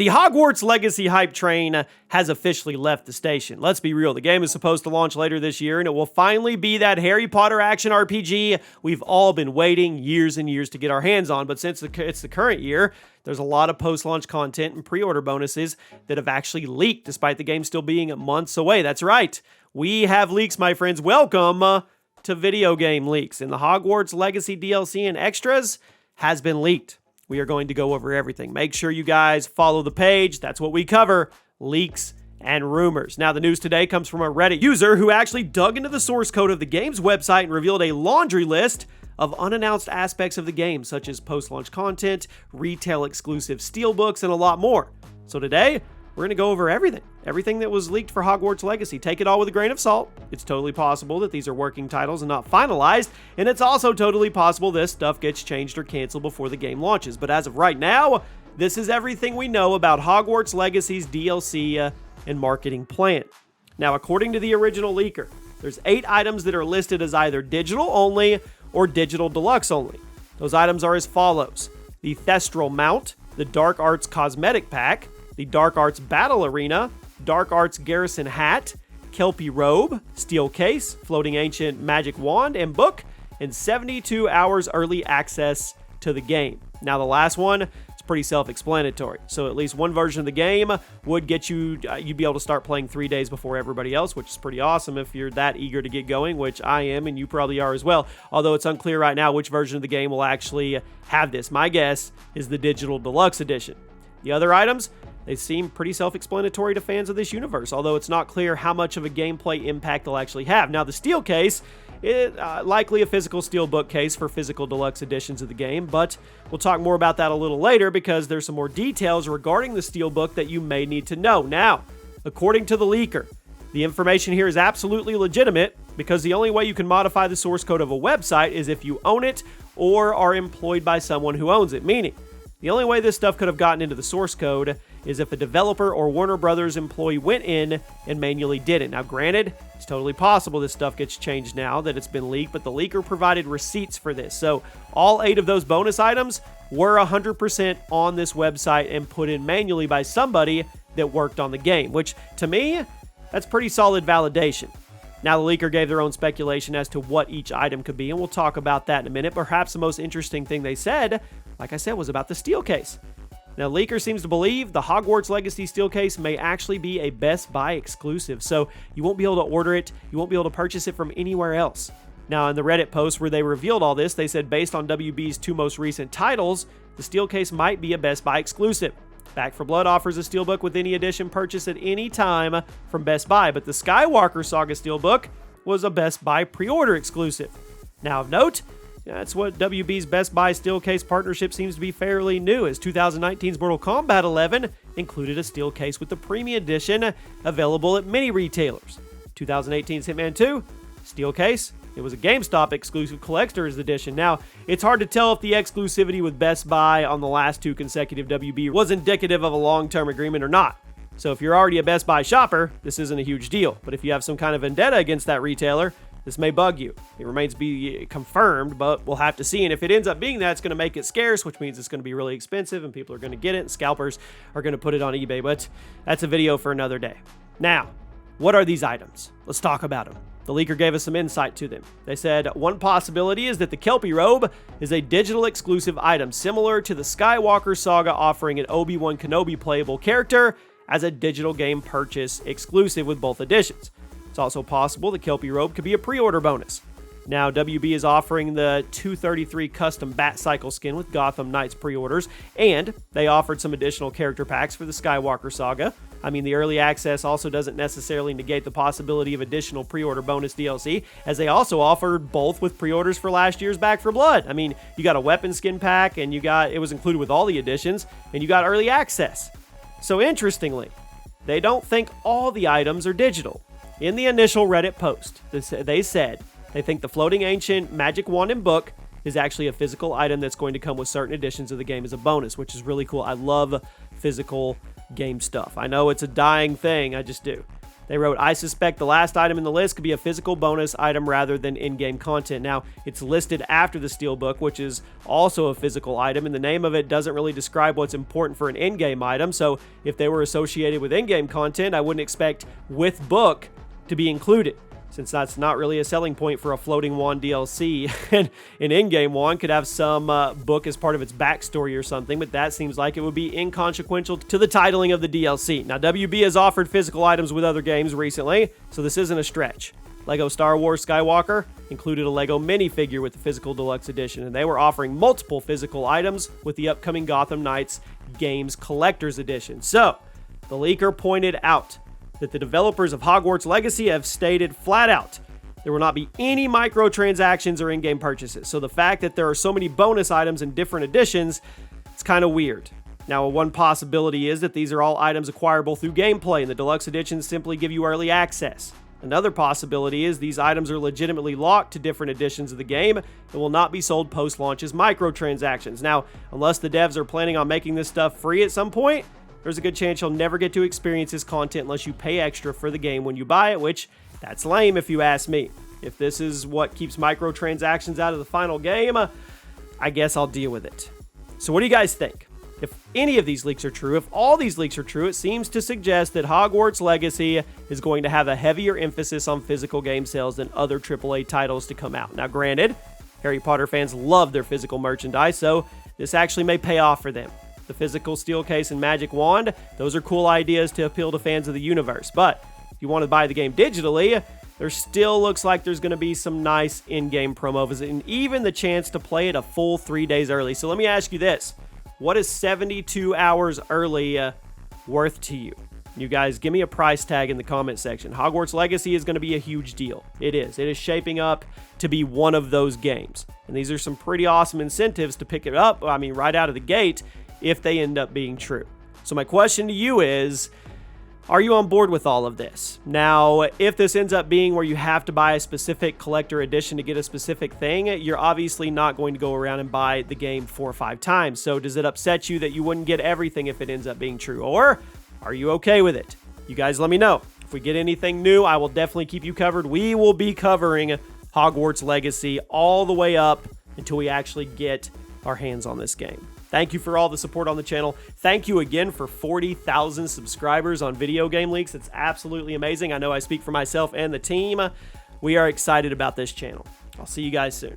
The Hogwarts Legacy hype train has officially left the station. Let's be real, the game is supposed to launch later this year, and it will finally be that Harry Potter action RPG we've all been waiting years and years to get our hands on. But since it's the current year, there's a lot of post-launch content and pre-order bonuses that have actually leaked, despite the game still being months away. That's right, we have leaks, my friends. Welcome to video game leaks. And the Hogwarts Legacy DLC and extras has been leaked. We are going to go over everything. Make sure you guys follow the page. That's what we cover, leaks and rumors. Now, the news today comes from a Reddit user who actually dug into the source code of the game's website and revealed a laundry list of unannounced aspects of the game, such as post-launch content, retail exclusive steelbooks, and a lot more. So today, we're going to go over everything that was leaked for Hogwarts Legacy. Take it all with a grain of salt. It's totally possible that these are working titles and not finalized, and it's also totally possible this stuff gets changed or canceled before the game launches. But as of right now, this is everything we know about Hogwarts Legacy's DLC and marketing plan. Now, according to the original leaker, there's 8 items that are listed as either digital only or digital deluxe only. Those items are as follows: the Thestral Mount, the Dark Arts Cosmetic Pack, the Dark Arts Battle Arena, Dark Arts Garrison Hat, Kelpie Robe, Steel Case, Floating Ancient Magic Wand and Book, and 72 hours early access to the game. Now, the last one, it's pretty self-explanatory. So at least one version of the game would get you, you'd be able to start playing 3 days before everybody else, which is pretty awesome if you're that eager to get going, which I am, and you probably are as well. Although it's unclear right now which version of the game will actually have this. My guess is the Digital Deluxe Edition. The other items, they seem pretty self-explanatory to fans of this universe, although it's not clear how much of a gameplay impact they'll actually have. Now, the steel case is likely a physical steelbook case for physical deluxe editions of the game, but we'll talk more about that a little later because there's some more details regarding the steelbook that you may need to know. Now, according to the leaker, the information here is absolutely legitimate because the only way you can modify the source code of a website is if you own it or are employed by someone who owns it, meaning the only way this stuff could have gotten into the source code is if a developer or Warner Brothers employee went in and manually did it. Now, granted, it's totally possible this stuff gets changed now that it's been leaked, but the leaker provided receipts for this. So all 8 of those bonus items were 100% on this website and put in manually by somebody that worked on the game, which to me, that's pretty solid validation. Now, the leaker gave their own speculation as to what each item could be, and we'll talk about that in a minute. Perhaps the most interesting thing they said, like I said, was about the steel case. Now, leaker seems to believe the Hogwarts Legacy steel case may actually be a Best Buy exclusive, so you won't be able to order it, you won't be able to purchase it from anywhere else. Now, in the Reddit post where they revealed all this, they said based on WB's 2 most recent titles, the steel case might be a Best Buy exclusive. Back 4 Blood offers a steelbook with any edition purchased at any time from Best Buy, but the Skywalker Saga steelbook was a Best Buy pre-order exclusive. Now, of note, that's what WB's Best Buy Steelcase partnership seems to be fairly new, as 2019's Mortal Kombat 11 included a steel case with the Premium Edition available at many retailers. 2018's Hitman 2, steel case, it was a GameStop exclusive collector's edition. Now, it's hard to tell if the exclusivity with Best Buy on the last 2 consecutive WB was indicative of a long-term agreement or not. So if you're already a Best Buy shopper, this isn't a huge deal. But if you have some kind of vendetta against that retailer, this may bug you. It remains to be confirmed, but we'll have to see. And if it ends up being that, it's going to make it scarce, which means it's going to be really expensive and people are going to get it and scalpers are going to put it on eBay. But that's a video for another day. Now, what are these items? Let's talk about them. The leaker gave us some insight to them. They said one possibility is that the Kelpie Robe is a digital exclusive item similar to the Skywalker Saga, offering an Obi-Wan Kenobi playable character as a digital game purchase exclusive with both editions. It's also possible the Kelpie Robe could be a pre-order bonus. Now, WB is offering the 233 custom Bat Cycle skin with Gotham Knights pre-orders, and they offered some additional character packs for the Skywalker Saga. I mean, the early access also doesn't necessarily negate the possibility of additional pre-order bonus DLC, as they also offered both with pre-orders for last year's Back 4 Blood. I mean, you got a weapon skin pack, and it was included with all the editions, and you got early access. So interestingly, they don't think all the items are digital. In the initial Reddit post, they said they think the Floating Ancient Magic Wand and Book is actually a physical item that's going to come with certain editions of the game as a bonus, which is really cool. I love physical game stuff. I know it's a dying thing, I just do. They wrote, "I suspect the last item in the list could be a physical bonus item rather than in-game content." Now, it's listed after the Steelbook, which is also a physical item, and the name of it doesn't really describe what's important for an in-game item, so if they were associated with in-game content, I wouldn't expect with book to be included, since that's not really a selling point for a floating wand DLC. And an in-game wand could have some book as part of its backstory or something, but that seems like it would be inconsequential to the titling of the DLC. Now, WB has offered physical items with other games recently, so this isn't a stretch. Lego Star Wars Skywalker included a Lego minifigure with the physical deluxe edition, and they were offering multiple physical items with the upcoming Gotham Knights Games Collector's Edition. So, the leaker pointed out that the developers of Hogwarts Legacy have stated flat out there will not be any microtransactions or in-game purchases. So the fact that there are so many bonus items in different editions, it's kind of weird. Now, one possibility is that these are all items acquirable through gameplay, and the deluxe editions simply give you early access. Another possibility is these items are legitimately locked to different editions of the game and will not be sold post-launch as microtransactions. Now, unless the devs are planning on making this stuff free at some point, there's a good chance you'll never get to experience this content unless you pay extra for the game when you buy it, which, that's lame if you ask me. If this is what keeps microtransactions out of the final game, I guess I'll deal with it. So what do you guys think? If any of these leaks are true, if all these leaks are true, it seems to suggest that Hogwarts Legacy is going to have a heavier emphasis on physical game sales than other AAA titles to come out. Now, granted, Harry Potter fans love their physical merchandise, so this actually may pay off for them. The physical steel case and magic wand, those are cool ideas to appeal to fans of the universe. But if you want to buy the game digitally, there still looks like there's going to be some nice in-game promos and even the chance to play it a full 3 days early. So let me ask you this. What is 72 hours early worth to you? You guys, give me a price tag in the comment section. Hogwarts Legacy is going to be a huge deal. It is. It is shaping up to be one of those games. And these are some pretty awesome incentives to pick it up, I mean, right out of the gate, if they end up being true. So my question to you is, are you on board with all of this? Now, if this ends up being where you have to buy a specific collector edition to get a specific thing, you're obviously not going to go around and buy the game 4 or 5 times. So does it upset you that you wouldn't get everything if it ends up being true? Or are you okay with it? You guys let me know. If we get anything new, I will definitely keep you covered. We will be covering Hogwarts Legacy all the way up until we actually get our hands on this game. Thank you for all the support on the channel. Thank you again for 40,000 subscribers on Video Game Leaks. It's absolutely amazing. I know I speak for myself and the team. We are excited about this channel. I'll see you guys soon.